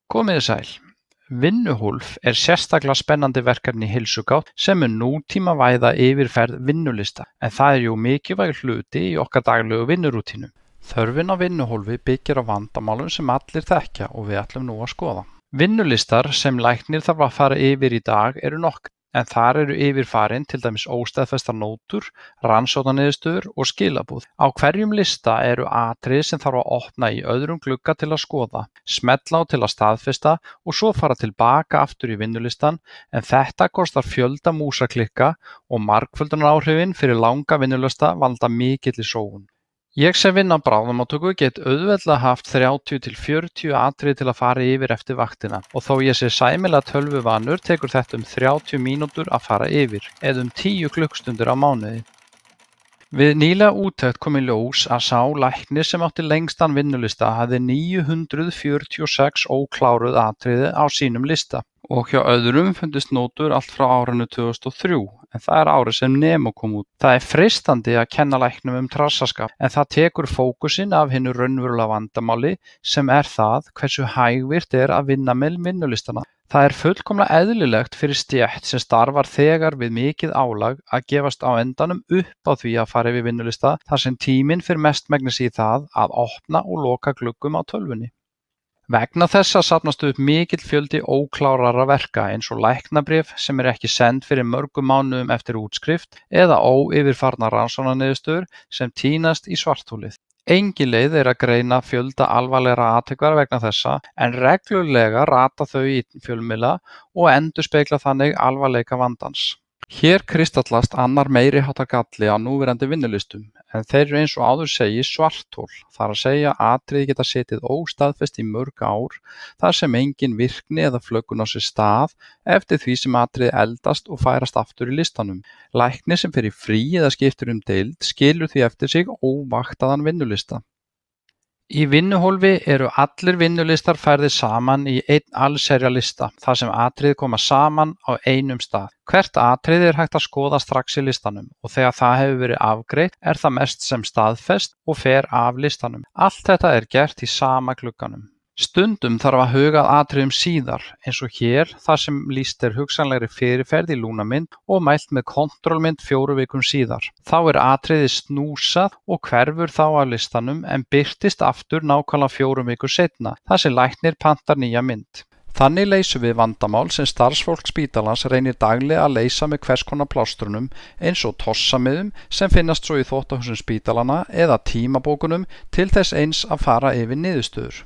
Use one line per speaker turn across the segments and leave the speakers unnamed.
Komiði sæl. Vinnuhólf er sérstaklega spennandi verkefni í heilsugátt sem mun nútímavæða yfirferð vinnulista, en það er jú mikilvægur hluti í okkar daglegu vinnurútínum. Þörfin á vinnuhólfi byggir á vandamálum sem allir þekkja og við ætlum nú að skoða. Vinnulistar sem læknir þarf að fara yfir í dag eru nokkrir, en þar eru yfirfarin til dæmis óstaðfestar nótur, rannsóknarniðurstöður og skilabúð. Á hverjum lista eru atriði sem þarf að opna í öðrum glugga til að skoða, smella á til að staðfesta og svo fara tilbaka aftur í vinnulistan, en þetta kostar fjölda músaklikka og margföldunaráhrifin fyrir langa vinnulista valda mikilli sóun. Ég sem vinn á bráðamóttöku get auðveldlega haft 30 til 40 atriði til að fara yfir eftir vaktina og þó ég sé sæmilega tölvuvanur tekur þetta 30 mínútur að fara yfir, eða 10 klukkstundir á mánuði. Við nýlega úttekt kom í ljós að sá læknir sem átti lengstan vinnulista hafði 946 ókláruð atriði á sínum lista og hjá öðrum fundust nótur allt frá árinu 2003, en það er árið sem Nemo kom út. Það er freistandi að kenna læknum trassaskap, en það tekur fókusinn af hinu raunverulega vandamáli sem er það hversu hægvirt er að vinna með vinnulistana. Það er fullkomlega eðlilegt fyrir stétt sem starfar þegar við mikið álag að gefast á endanum upp á því að fara yfir vinnulista þar sem tíminn fer mestmegnis í það að opna og loka gluggum á tölvunni. Vegna þessa safnast upp mikill fjöldi óklárara verka eins og læknabréf sem ekki send fyrir mörgum mánuðum eftir útskrift eða óyfirfarnar rannsóknarniðurstöður sem tínast í svarthólið. Engin leið er að greina fjölda alvarlegra atvika vegna þessa en reglulega rata þau í fjölmiðla og endurspegla þannig alvarleika vandans. Hér kristallast annar meiriháttar galli á núverandi vinnulistum, en þeir eru eins og áður segir svarthól, þar að segja atriði geta setið óstaðfest í mörg ár þar sem engin virkni eða flöggun á sér stað eftir því sem atriði eldast og færast aftur í listanum. Læknir sem fer í frí eða skiptir deild skilur því eftir sig óvaktaðan vinnulista. Í vinnuhólfi eru allir vinnulistar færðir saman í einn allsherjarlista þar sem atriði koma saman á einum stað. Hvert atriði er hægt að skoða strax í listanum og þegar það hefur verið afgreitt er það mest sem staðfest og fer af listanum. Allt þetta er gert í sama glugganum. Stundum þarf að huga að atriðum síðar, eins og hér þar sem lýst er hugsanlegri fyrirferð í lúnamynd og mælt með kontrollmynd 4 vikum síðar. Þá er atriðið snúsað og hverfur þá af listanum en birtist aftur nákvæmlega 4 vikur seinna, þar sem læknir pantar nýja mynd. Þannig leysum við vandamál sem starfsfólk spítalans reynir daglega að leysa með hvers konar plástrunum eins og tossamiðum sem finnast svo í þvottahúsum spítalana eða tímabókunum til þess eins að fara yfir niðurstöður.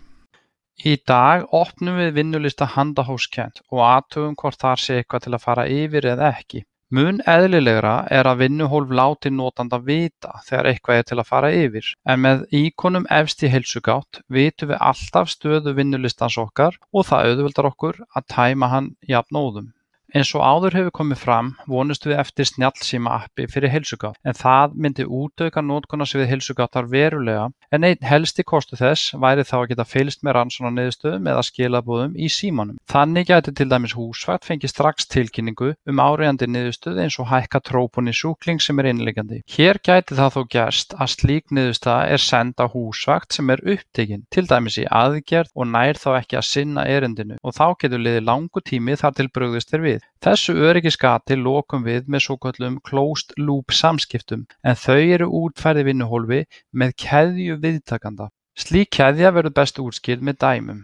Í dag opnum við vinnulista handahófskennt og athugum hvort þar sé eitthvað til að fara yfir eða ekki. Mun eðlilegra er að vinnuhólf láti notanda vita þegar eitthvað er til að fara yfir, en með íkonum efst í heilsugátt vitum við alltaf stöðu vinnulistans okkar og það auðveldar okkur að tæma hann jafnóðum. Eins og áður hefur komið fram vonumst við eftir snjallsíma-appi fyrir heilsugátt, en það myndi útauka notkunarsvið heilsugáttar verulega, en einn helsti kostur þess væri þá að geta fylgst með rannsóknarniðurstöðum eða skilabúðum í símanum. Þannig gæti til dæmis húsvakt fengið strax tilkynningu áríðandi niðurstöð eins og hækka trópun í sjúkling sem innliggjandi. Hér gæti það þó gerst að slík niðurstaða send á húsvakt sem upptekin, til dæmis í aðgerð og nær þá ekki að sinna erindinu og þá getur liðið langur tími þar til brugðist er við. Þessu öryggisgati lokum við með svoköllum closed loop samskiptum, en þau eru útfærð í vinnuhólfi með keðju viðtakanda. Slík keðja verður best útskýrð með dæmum.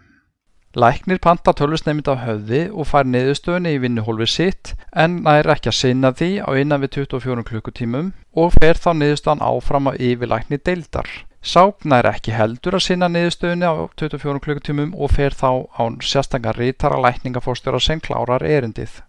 Læknir pantar tölvusneiðmynd á höfði og fær niðurstöðunni í vinnuhólfi sitt en nær ekki að sinna því á innan við 24 klukkutímum og fer þá niðurstöðan áfram á yfirlækni deildar. Sá nær ekki heldur að sinna niðurstöðunni á 24 klukkutímum og fer þá á sérstakan ritara lækningaforstjóra sem klárar erindið.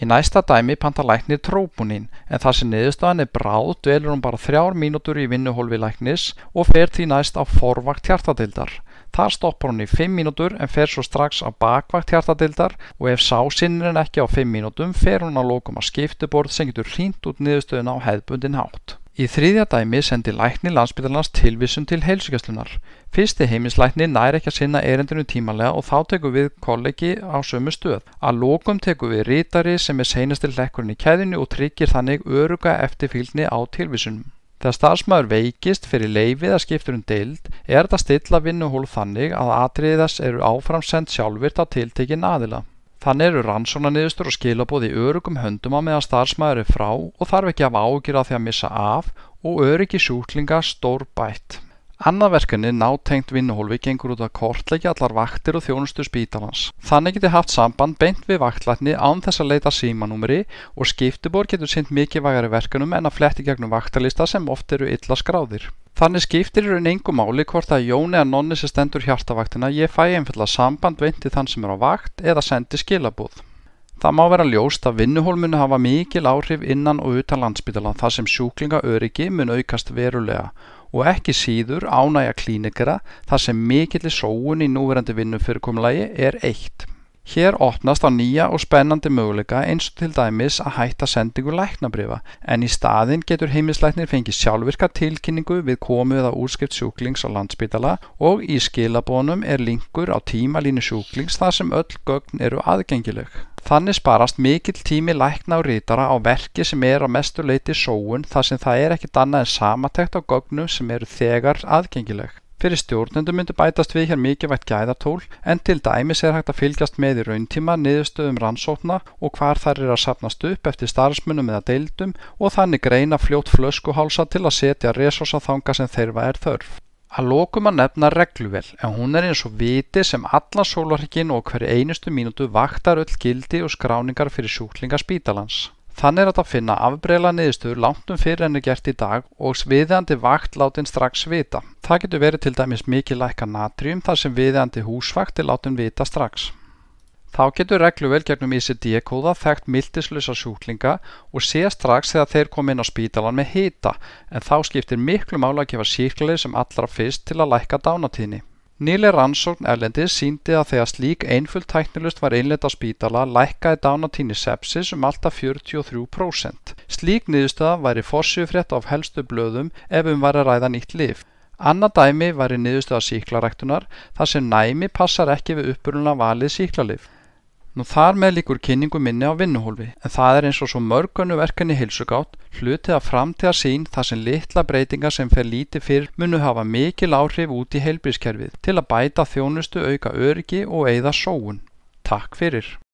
Í næsta dæmi pantar læknir trópunín, en þar sem niðurstaðan bráð dvelur hún bara 3 mínútur í vinnuhólfi læknis og fer því næst á forvakt hjartadeildar. Þar stoppar hún í 5 mínútur en fer svo strax á bakvakt hjartadeildar og ef sá sinnir en ekki á 5 mínútum fer hún að lokum á skiptiborð sem getur hringt út niðurstöðuna á hefðbundinn hátt. Í þriðja dæmi sendi læknir Landspítalans tilvísun til heilsugæslunnar. Fyrsti heimilislæknir nær ekki að sinna erindinu tímanlega og þá tekur við kollegi á sömu stöð. Að lokum tekur við ritari sem seinasti hlekkurinn í keðjunni og tryggir þannig örugga eftirfylgni á tilvísunum. Þegar starfsmaður veikist fyrir leyfi eða skiptir deild er þetta að stilla vinnuhólf þannig að atriði þess eru áfram send sjálfvirkt á tiltekinn aðila. Þannig eru rannsóknarniðurstöður og skilaboð í öruggum höndum á meðan starfsmaður er frá og þarf ekki að hafa áhyggjur af því að missa af og öryggi sjúklinga stórbætt. Annað verkefni nátengt vinnuhólfi gengur út að kortleggja allar vaktir og þjónustu spítalans. Þannig geti haft samband beint við vaktlækni án þess að leita símanúmeri og skiptibor getur sinnt mikilvægari verkefnum en að fletti gegnum vaktalista sem oft eru illa skráðir. Þannig skiptir í raun engu máli hvort að Jóni eða Nonni sem stendur hjartavaktina ég fæ einfaldlega samband beint við þann sem er á vakt eða sendi skilaboð. Það má vera ljóst að vinnuhól munu hafa mikil áhrif innan og utan Landspítala þar sem sjúklingaöryggi mun aukast verulega og ekki síður ánægja klínikera þar sem mikilli sóun í núverandi vinnufyrirkomulagi er eitt. Hér opnast á nýja og spennandi möguleika eins og til dæmis að hætta sendingu læknabréfa en í staðinn getur heimilislæknir fengið sjálfvirka tilkynningu við komu eða útskrift sjúklings á Landspítala og í skilaboðunum er linkur á tímalínu sjúklings þar sem öll gögn eru aðgengileg. Þannig sparast mikill tími lækna og ritara á verki sem er að mestu leyti sóun þar sem það er ekkert annað en samantekt á gögnum sem eru þegar aðgengileg. Fyrir stjórnendur myndi bætast við hér mikilvægt gæðatól en til dæmis er hægt að fylgjast með í rauntíma niðurstöðum rannsókna og hvar þær eru að safnast upp eftir starfsmönnum eða deildum og þannig greina fljótt flöskuhálsa til að setja resursa þanga sem þeirra er þörf. Að lokum að nefna regluvél en hún er eins og viti sem allan sólarhringinn og hverju einustu mínútu vaktar öll gildi og skráningar fyrir sjúklinga spítalans. Þannig er þetta að finna afbrigðilegar niðurstöður langt fyrir en er gert í dag og viðeigandi vakt látin strax vita. Það getur verið til dæmis mikið lækkað natríum þar sem viðeigandi húsvakt er látin vita strax. Þá getur regluvél gegnum ICD-kóða þekkt mildislausa sjúklinga og sé strax þegar þeir koma inn á spítalann með hita en þá skiptir miklu máli að gefa sýklalyf sem allra fyrst til að lækka dánatíðni. Nýleg rannsókn erlendis sýndi að þegar slík einföld tæknilausn var innleidd á spítala lækkaði dánatíðni sepsis alltaf 43%. Slík niðurstaða væri forsíðufrétt af helstu blöðum ef væri að ræða nýtt lyf. Annað dæmi væri niðurstaða sýklaræktunar þar sem næmi passar ekki við upprunalega valið sýklalyf. Nú þar með lýkur kynningu minni á vinnuhólfi, en það er eins og svo mörg önnur verkefni í heilsugátt hluti af framtíðarsýn þar sem litla breytingar sem fer lítið fyrir munu hafa mikil áhrif út í heilbrigðiskerfið til að bæta þjónustu, auka öryggi og eyða sóun. Takk fyrir.